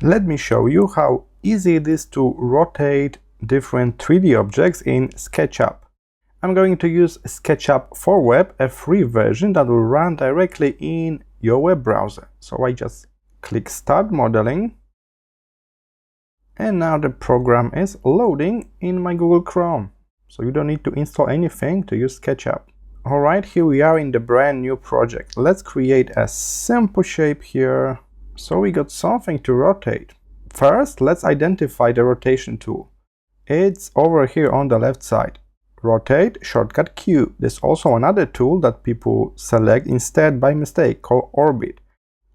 Let me show you how easy it is to rotate different 3D objects in SketchUp. I'm going to use SketchUp for Web, a free version that will run directly in your web browser. So I just click Start Modeling, and now the program is loading in my Google Chrome. So you don't need to install anything to use SketchUp. Alright, here we are in the brand new project. Let's create a simple shape here. So we got something to rotate. First, let's identify the rotation tool. It's over here on the left side. Rotate, shortcut Q. There's also another tool that people select instead by mistake called Orbit.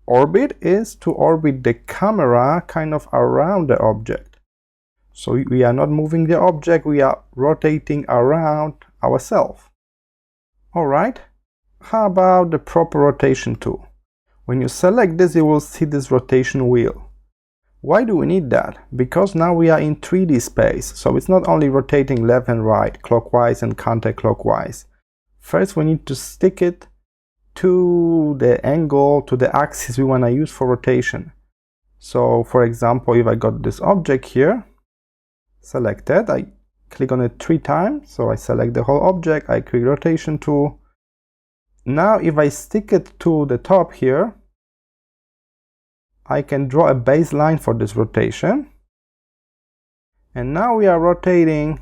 Orbit is to orbit the camera kind of around the object. So we are not moving the object, we are rotating around ourselves. Alright, how about the proper rotation tool? When you select this, you will see this rotation wheel. Why do we need that? Because now we are in 3D space, so it's not only rotating left and right, clockwise and counterclockwise. First, we need to stick it to the angle, to the axis we want to use for rotation. So, for example, if I got this object here, selected, I click on it 3 times, so I select the whole object, I click rotation tool. Now if I stick it to the top here, I can draw a baseline for this rotation, and now we are rotating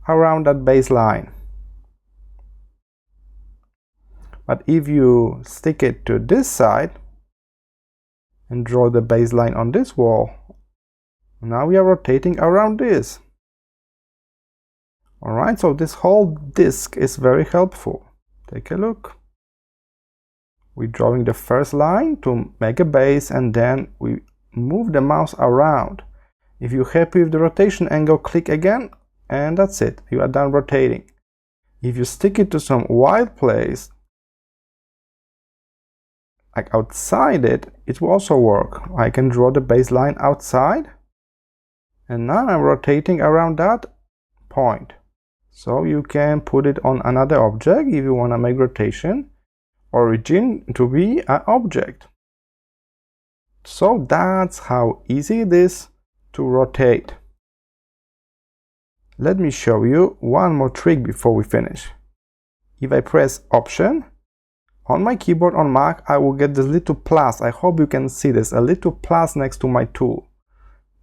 around that baseline. But if you stick it to this side and draw the baseline on this wall, now we are rotating around this. Alright, so this whole disk is very helpful. Take a look. We're drawing the first line to make a base, and then we move the mouse around. If you're happy with the rotation angle, click again, and that's it. You are done rotating. If you stick it to some wild place, like outside it, it will also work. I can draw the baseline outside, and now I'm rotating around that point. So you can put it on another object if you want to make rotation origin to be an object. So that's how easy it is to rotate. Let me show you one more trick before we finish. If I press Option on my keyboard on Mac, I will get this little plus. I hope you can see this, a little plus next to my tool.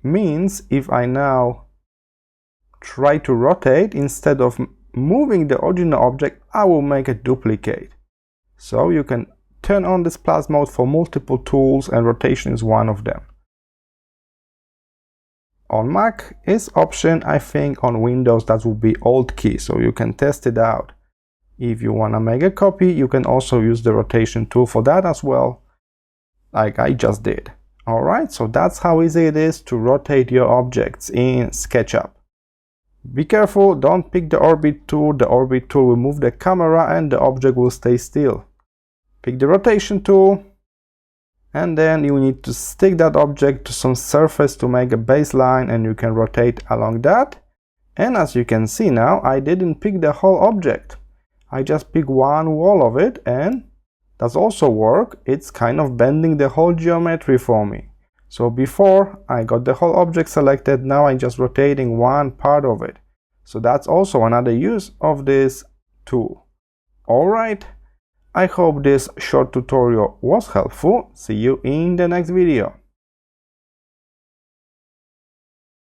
Means if I now try to rotate, instead of moving the original object, I will make a duplicate. So you can turn on this plus mode for multiple tools, and rotation is one of them. On Mac is Option. I think on Windows that will be Alt key, so you can test it out. If you want to make a copy, you can also use the rotation tool for that as well, like I just did. Alright, so that's how easy it is to rotate your objects in SketchUp. Be careful, don't pick the Orbit tool. The Orbit tool will move the camera and the object will stay still. Pick the rotation tool, and then you need to stick that object to some surface to make a baseline, and you can rotate along that. And as you can see now, I didn't pick the whole object. I just pick one wall of it, and that's also work. It's kind of bending the whole geometry for me. So before I got the whole object selected, now I'm just rotating one part of it. So that's also another use of this tool. Alright, I hope this short tutorial was helpful. See you in the next video.